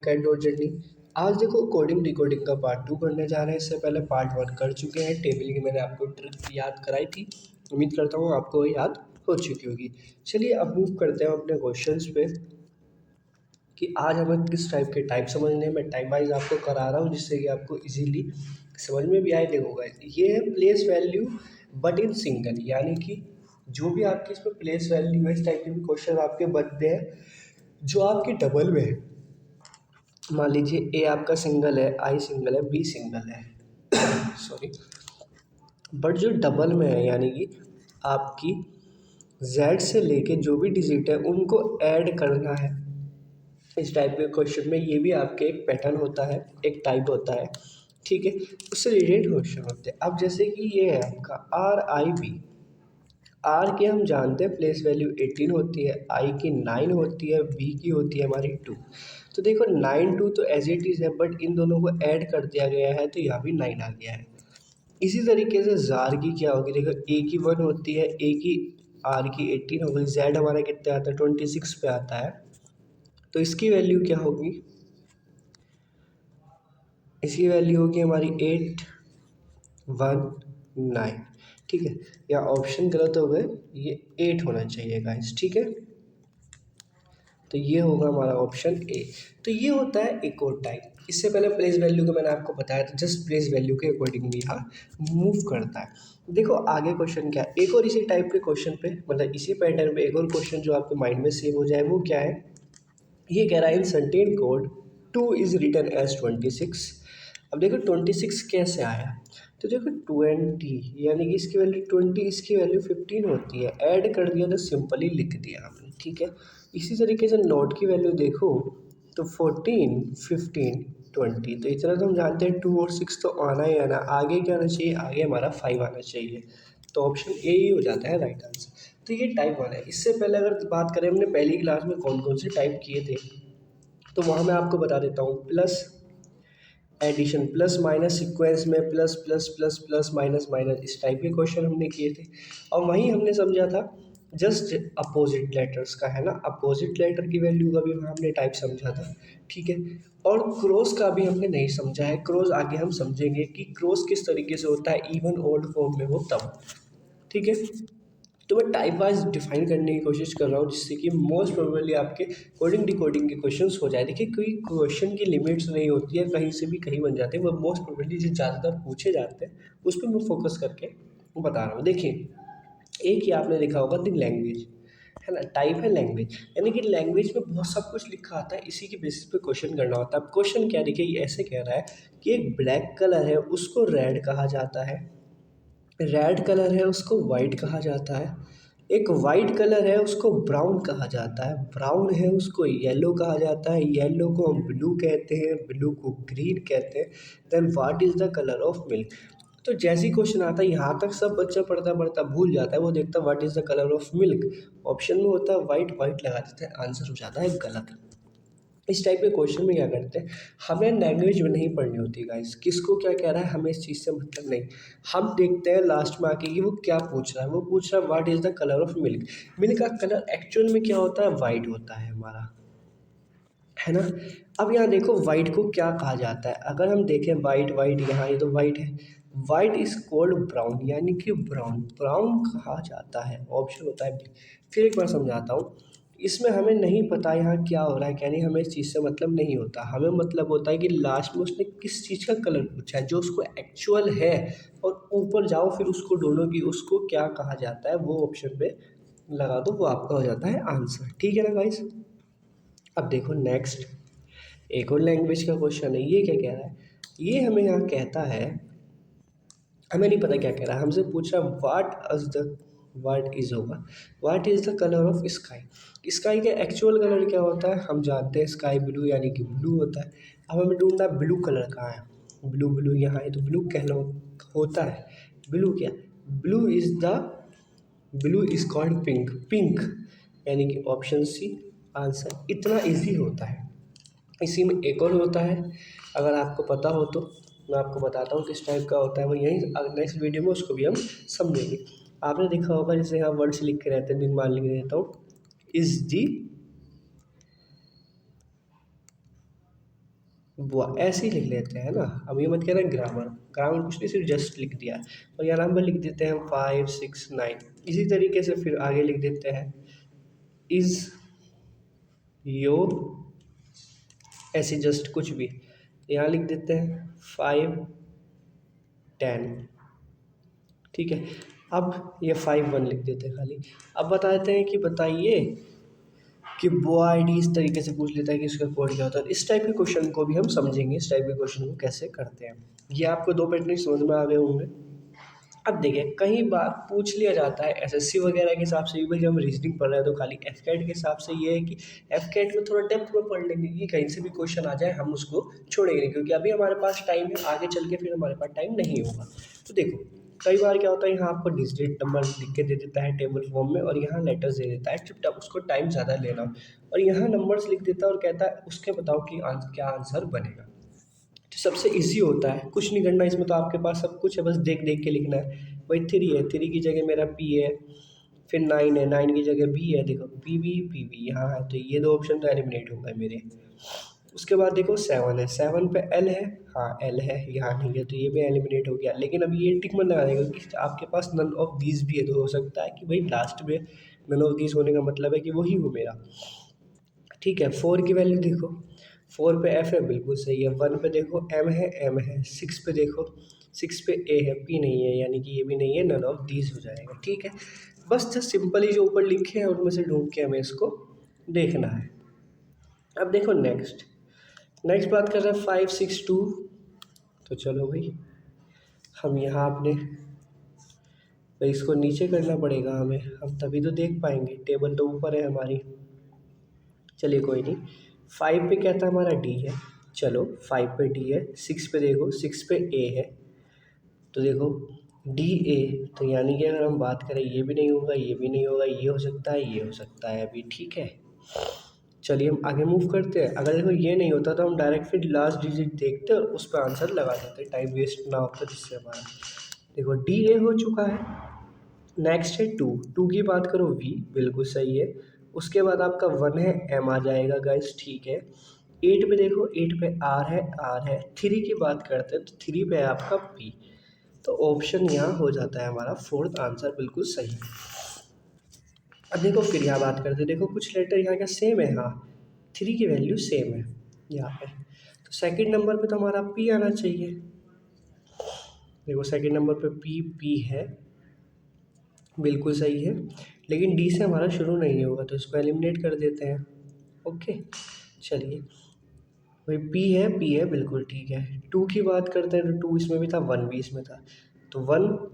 Cat dot journey. आज देखो coding decoding का पार्ट 2 करने जा रहे हैं। इससे पहले पार्ट 1 कर चुके हैं। टेबल की मैंने आपको ट्रिक याद कराई थी, उम्मीद करता हूँ आपको याद हो चुकी होगी। चलिए अब मूव करते हैं अपने क्वेश्चंस पे कि आज हमें किस टाइप के टाइप समझने हैं। मैं टाइम वाइज आपको करा रहा हूँ जिससे कि आपको इजीली समझ में भी आए। देखोगा ये है place value but in single, यानी कि जो भी आपकी इसमें प्लेस वैल्यू है, इस टाइप के भी क्वेश्चन आपके बनते हैं जो आपकी डबल में है। मान लीजिए ए आपका सिंगल है, आई सिंगल है, बी सिंगल है सॉरी, बट जो डबल में है यानी कि आपकी जेड से लेके जो भी डिजिट है उनको ऐड करना है। इस टाइप के क्वेश्चन में ये भी आपके एक पैटर्न होता है, एक टाइप होता है, ठीक है। उससे रिलेटेड क्वेश्चन होते हैं। अब जैसे कि ये है आपका आर आई बी। आर की हम जानते हैं प्लेस वैल्यू 18 होती है, आई की 9 होती है, बी की होती है हमारी 2। तो देखो 9 2 तो एज इट इज़ है, बट इन दोनों को ऐड कर दिया गया है तो यहाँ भी 9 आ गया है। इसी तरीके से जार की क्या होगी, देखो ए की 1 होती है, ए की आर की 18 हो गई, जेड हमारा कितने आता है 26 पे आता है, तो इसकी वैल्यू क्या होगी, इसकी वैल्यू होगी हमारी 819, ठीक है। या ऑप्शन गलत हो गए, ये 8 होना चाहिए गाइस, ठीक है। तो ये होगा हमारा ऑप्शन ए। तो ये होता है एक और टाइप। इससे पहले प्लेस वैल्यू को मैंने आपको बताया था, जस्ट प्लेस वैल्यू के अकॉर्डिंगली यहाँ मूव करता है। देखो आगे क्वेश्चन क्या है, एक और इसी टाइप के क्वेश्चन पे, मतलब इसी पैटर्न पे एक और क्वेश्चन जो आपके माइंड में सेव हो जाए वो क्या है। ये कह रहा है in certain code 2 is written as 26। अब देखो 26 कैसे आया, तो देखो 20 यानी कि इसकी वैल्यू 20, इसकी वैल्यू 15 होती है, ऐड कर दिया तो सिंपली लिख दिया हमने, ठीक है। इसी तरीके से नोट की वैल्यू देखो तो 14 15 20, तो इतना तो हम जानते हैं 2 और 6 तो आना ही आना। आगे क्या आना चाहिए, आगे हमारा 5 आना चाहिए, तो ऑप्शन ए ही हो जाता है राइट आंसर। तो ये टाइप 1 है। इससे पहले अगर बात करें हमने पहली क्लास में कौन कौन से टाइप किए थे, तो वहाँ मैं आपको बता देता हूँ। Plus addition, plus minus sequence में plus plus plus plus minus minus, इस टाइप के क्वेश्चन हमने किए थे। और वहीं हमने समझा था जस्ट अपोजिट लेटर्स का, है ना, अपोजिट लेटर की वैल्यू का भी वहाँ हमने टाइप समझा था, ठीक है। और क्रॉस का भी हमने नहीं समझा है। क्रॉस आगे हम समझेंगे कि क्रॉस किस तरीके से होता है, इवन ओड फॉर्म में हो तब, ठीक है। तो मैं टाइप वाइज डिफाइन करने की कोशिश कर रहा हूँ जिससे कि मोस्ट प्रोबेबली आपके कोडिंग डिकोडिंग के क्वेश्चंस हो जाए। देखिए कोई क्वेश्चन की लिमिट्स नहीं होती है, कहीं से भी कहीं बन जाते हैं। वो मोस्ट प्रोबेबली जो ज़्यादातर पूछे जाते हैं उस पर मैं फोकस करके बता रहा हूँ। देखिए एक ही आपने लिखा होगा द लैंग्वेज, है ना, टाइप है लैंग्वेज, यानी कि लैंग्वेज में बहुत सब कुछ लिखा आता है, इसी के बेसिस पे क्वेश्चन करना होता है। अब क्वेश्चन क्या, देखिए ये ऐसे कह रहा है कि एक ब्लैक कलर है उसको रेड कहा जाता है, रेड कलर है उसको वाइट कहा जाता है, एक वाइट कलर है उसको ब्राउन कहा जाता है, ब्राउन है उसको येलो कहा जाता है, येलो को हम ब्लू कहते हैं, ब्लू को ग्रीन कहते हैं। Then what is the colour of milk. तो जैसे ही क्वेश्चन आता है यहाँ तक सब बच्चा पढ़ता पढ़ता भूल जाता है, वो देखता है what is the colour of milk, option में होता है वाइट, वाइट लगा देते हैं, आंसर हो जाता है गलत। इस टाइप के क्वेश्चन में क्या करते हैं, हमें लैंग्वेज में नहीं पढ़नी होती गाइस, किसको क्या कह रहा है हमें इस चीज़ से मतलब नहीं। हम देखते हैं लास्ट में आके कि वो क्या पूछ रहा है। वो पूछ रहा है what is the colour of milk. Milk का कलर एक्चुअल में क्या होता है, वाइट होता है हमारा, है ना। अब यहाँ देखो वाइट को क्या कहा जाता है, अगर हम देखें वाइट वाइट, यहाँ ये तो वाइट है, वाइट इज कोल्ड ब्राउन, यानी कि ब्राउन, ब्राउन कहा जाता है, ऑप्शन होता है बी। फिर एक बार समझाता हूँ, इसमें हमें नहीं पता यहाँ क्या हो रहा है, यानी हमें इस चीज़ से मतलब नहीं होता। हमें मतलब होता है कि लास्ट में उसने किस चीज़ का कलर पूछा है जो उसको एक्चुअल है, और ऊपर जाओ फिर उसको ढूंढो कि उसको क्या कहा जाता है, वो ऑप्शन पे लगा दो, वो आपका हो जाता है आंसर, ठीक है ना गाइस। अब देखो नेक्स्ट एक और लैंग्वेज का क्वेश्चन है। ये क्या कह रहा है, ये हमें यहाँ कहता है, हमें नहीं पता क्या कह रहा है, हमसे पूछ रहा है वाट इज होगा, what is the colour of sky. Sky का एक्चुअल कलर क्या होता है, हम जानते हैं स्काई ब्लू, यानी कि ब्लू होता है। अब हमें ढूंढना है ब्लू कलर कहाँ है, ब्लू ब्लू यहाँ है, तो ब्लू कहना होता है, ब्लू क्या, blue is the, blue is called pink, pink, यानी कि ऑप्शन सी आंसर। इतना इजी होता है। इसी में एक और होता है, अगर आपको पता हो तो मैं आपको बताता हूँ किस टाइप का होता है, वो यहीं नेक्स्ट वीडियो में उसको भी हम समझेंगे। आपने देखा होगा जैसे यहाँ वर्ड्स लिख के रहते हैं, निर्माण लिख रहता हूँ, इज दी, बुआ ऐसे ही लिख लेते हैं ना। अब ये मत कहना ग्रामर, ग्रामर कुछ नहीं, सिर्फ जस्ट लिख दिया। और यहाँ नंबर लिख देते हैं 5 6 9। इसी तरीके से फिर आगे लिख देते हैं इज़ योर, ऐसे जस्ट कुछ भी यहाँ लिख देते हैं 5 10। ठीक है, अब ये 5 1 लिख देते हैं खाली। अब बताते हैं कि बताइए कि वो आईडी इस तरीके से पूछ लेता है कि इसका कोड क्या होता है। इस टाइप के क्वेश्चन को भी हम समझेंगे, इस टाइप के क्वेश्चन को कैसे करते हैं। ये आपको 2 पैटर्न समझ में आ गए होंगे। अब देखिए कई बार पूछ लिया जाता है एसएससी वगैरह के हिसाब से भी, भाई हम रीजनिंग पढ़ रहे हैं तो खाली एफकेट के हिसाब से ये है कि एफकेट में थोड़ा डेप्थ में पढ़ लेंगे कि कहीं से भी क्वेश्चन आ जाए हम उसको छोड़ेंगे नहीं, क्योंकि अभी हमारे पास टाइम है, आगे चल के फिर हमारे पास टाइम नहीं होगा। तो देखो कई बार क्या होता है, यहाँ आपको डिजिट नंबर लिख के दे देता है टेबल फॉर्म में, और यहाँ लेटर्स दे देता है, चुपचाप उसको टाइम ज़्यादा लेना, और यहाँ नंबर्स लिख देता है और कहता है उसके बताओ कि क्या आंसर बनेगा। तो सबसे इजी होता है, कुछ नहीं करना इसमें, तो आपके पास सब कुछ है, बस देख देख के लिखना है। भाई 3 है, 3 की जगह मेरा पी है, फिर 9 है, 9 की जगह बी है, देखो पी बी यहाँ है, तो ये 2 ऑप्शन तो एलिमिनेट हो गए मेरे। उसके बाद देखो 7 है, 7 पे एल है, हाँ एल है, यहाँ नहीं है, तो ये भी एलिमिनेट हो गया। लेकिन अब ये टिक मत लगा देगा क्योंकि आपके पास नन ऑफ दीज भी है, तो हो सकता है कि भाई लास्ट में नन ऑफ दीज होने का मतलब है कि वही हो मेरा। ठीक है, 4 की वैल्यू देखो, 4 पे एफ है, बिल्कुल सही है। 1 पे देखो एम है, एम है। 6 पे देखो, 6 पे ए है, पी नहीं है, यानी कि ये भी नहीं है, नन ऑफ दीज हो जाएगा। ठीक है, बस जस्ट सिंपली जो ऊपर लिखे हैं उनमें से ढूंढ के हमें इसको देखना है। अब देखो नेक्स्ट, नेक्स्ट बात कर रहे हैं 5 6 2। तो चलो भाई हम यहाँ अपने, तो इसको नीचे करना पड़ेगा हमें, हम तभी तो देख पाएंगे, टेबल तो ऊपर है हमारी। चलिए कोई नहीं, 5 पे क्या था हमारा डी है, चलो 5 पे डी है। 6 पे देखो, 6 पे ए है, तो देखो डी ए, तो यानी कि अगर हम बात करें ये भी नहीं होगा, ये भी नहीं होगा, ये हो सकता है, ये हो सकता है अभी। ठीक है, चलिए हम आगे मूव करते हैं। अगर देखो ये नहीं होता तो हम डायरेक्ट फिर लास्ट डिजिट देखते और उस पर आंसर लगा देते, टाइम वेस्ट ना होता जिससे हमारा। देखो डी ए हो चुका है, नेक्स्ट है 2। 2 की बात करो वी, बिल्कुल सही है। उसके बाद आपका 1 है, एम आ जाएगा गाइस, ठीक है। 8 पे देखो, 8 पे आर है, आर है। 3 की बात करते हैं तो 3 पे है आपका पी, तो ऑप्शन यहाँ हो जाता है हमारा फोर्थ आंसर, बिल्कुल सही। अब देखो फिर यहाँ बात करते हैं, देखो कुछ लेटर यहाँ क्या सेम है, हाँ 3 की वैल्यू सेम है यहाँ पे, तो सेकंड नंबर पे तो हमारा पी आना चाहिए। देखो सेकंड नंबर पे पी है, बिल्कुल सही है। लेकिन डी से हमारा शुरू नहीं होगा, तो इसको एलिमिनेट कर देते हैं। ओके, चलिए भाई पी है, बिल्कुल ठीक है। 2 की बात करते हैं तो 2 इसमें भी था, 1 भी इसमें था, तो 1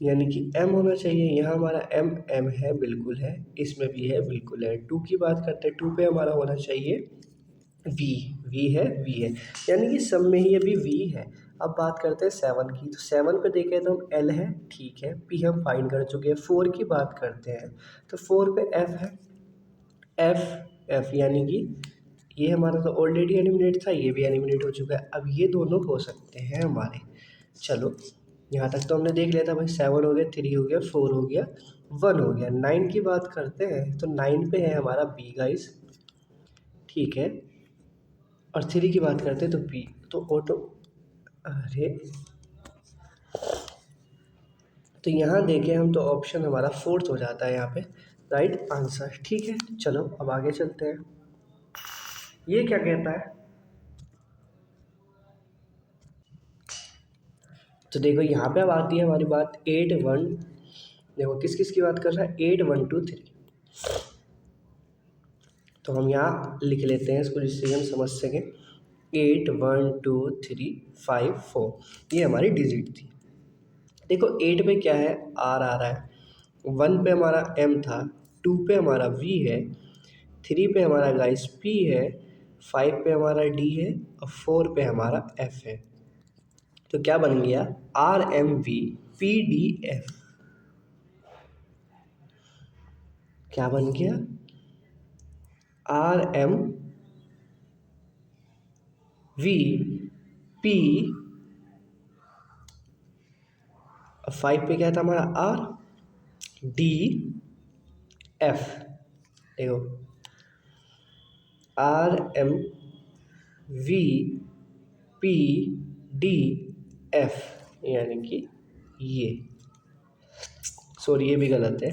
यानी कि एम होना चाहिए। यहाँ हमारा एम एम है, बिल्कुल है, इसमें भी है, बिल्कुल है। 2 की बात करते हैं, 2 पे हमारा होना चाहिए वी, वी है, यानी कि सब में ही अभी वी है। अब बात करते हैं 7 की, तो 7 पे देखें तो हम एल है, ठीक है, पी हम फाइंड कर चुके हैं। 4 की बात करते हैं तो 4 पे एफ है, एफ यानी कि ये हमारा तो ऑलरेडी एलिमिनेट था, ये भी एलिमिनेट हो चुका है। अब ये दोनों हो सकते हैं हमारे। चलो यहाँ तक तो हमने देख लिया था भाई, 7 हो गया, 3 हो गया, 4 हो गया, 1 हो गया। 9 की बात करते हैं तो 9 पे है हमारा बी गाइस, ठीक है। और 3 की बात करते हैं तो बी, तो ऑटो, अरे तो यहाँ देखें हम तो ऑप्शन हमारा फोर्थ हो जाता है यहाँ पे राइट आंसर। ठीक है, चलो अब आगे चलते हैं। ये क्या कहता है, तो देखो यहाँ पे अब आती है हमारी बात 8 1। देखो किस किस की बात कर रहा है, 8 1 2 3। तो हम यहाँ लिख लेते हैं इसको जिससे हम समझ सकें। 8 1 2 3 5 4, ये हमारी डिजिट थी। देखो 8 पे क्या है, आर आ रहा है। 1 पे हमारा एम था, 2 पे हमारा वी है, 3 पे हमारा गाइस पी है, 5 पे हमारा डी है, और 4 पे हमारा एफ है। तो क्या बन गया, R M V P D F. क्या बन गया, आर एम वी पी, 5 पे क्या था हमारा आर डी एफ। देखो R M V P D F, यानी कि ये, सॉरी ये भी गलत है,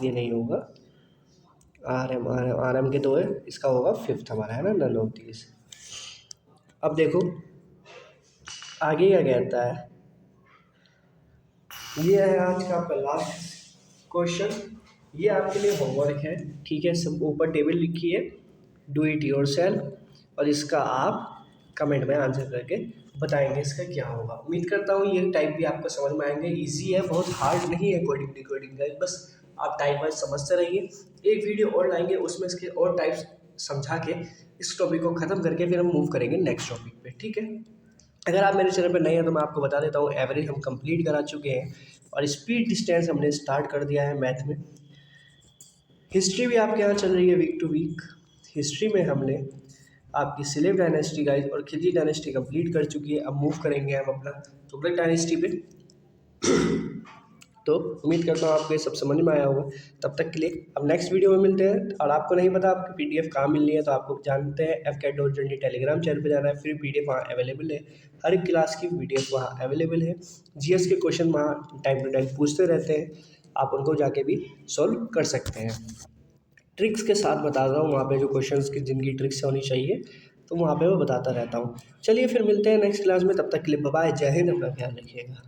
ये नहीं होगा। आर एम के 2 है, इसका होगा 5th हमारा, है ना, नन ऑफ दीज। अब देखो आगे क्या कहता है, ये है आज का आपका लास्ट क्वेश्चन। ये आपके लिए होमवर्क है, ठीक है। सब ऊपर टेबल लिखी है, डू इट योरसेल्फ, और इसका आप कमेंट में आंसर करके बताएंगे इसका क्या होगा। उम्मीद करता हूँ ये टाइप भी आपको समझ में आएंगे, इजी है, बहुत हार्ड नहीं है कोडिंग डिकोडिंग का, बस आप टाइप वाइज समझते रहिए। एक वीडियो और लाएंगे, उसमें इसके और टाइप्स समझा के इस टॉपिक को ख़त्म करके फिर हम मूव करेंगे नेक्स्ट टॉपिक पे, ठीक है। अगर आप मेरे चैनल पर नए हैं तो मैं आपको बता देता हूँ, एवरेज हम कंप्लीट करा चुके हैं और स्पीड डिस्टेंस हमने स्टार्ट कर दिया है मैथ में। हिस्ट्री भी आपके यहाँ चल रही है वीक टू वीक। हिस्ट्री में हमने आपकी सिलेब डायनेस्टी गाइस और खिलजी डायनेस्टी कंप्लीट कर चुकी है। अब मूव करेंगे हम अपना तुगलक डायनेस्टी पे। तो उम्मीद करता हूँ आपको ये सब समझ में आया होगा। तब तक के लिए अब नेक्स्ट वीडियो में मिलते हैं। और आपको नहीं पता आपकी पीडीएफ कहाँ मिलनी है, तो आपको जानते हैं fcat.journey टेलीग्राम चैनल पे जाना है, फिर पीडीएफ वहाँ अवेलेबल है। हर एक क्लास की पीडीएफ वहाँ अवेलेबल है। जीएस के क्वेश्चन वहाँ टाइम टू टाइम पूछते रहते हैं, आप उनको जाके भी सॉल्व कर सकते हैं। ट्रिक्स के साथ बता रहा हूँ वहाँ पे, जो क्वेश्चंस की जिनकी ट्रिक्स होनी चाहिए तो वहाँ पे मैं बताता रहता हूँ। चलिए फिर मिलते हैं नेक्स्ट क्लास में, तब तक के लिए बाय बाय, जय हिंद, अपना ख्याल रखिएगा।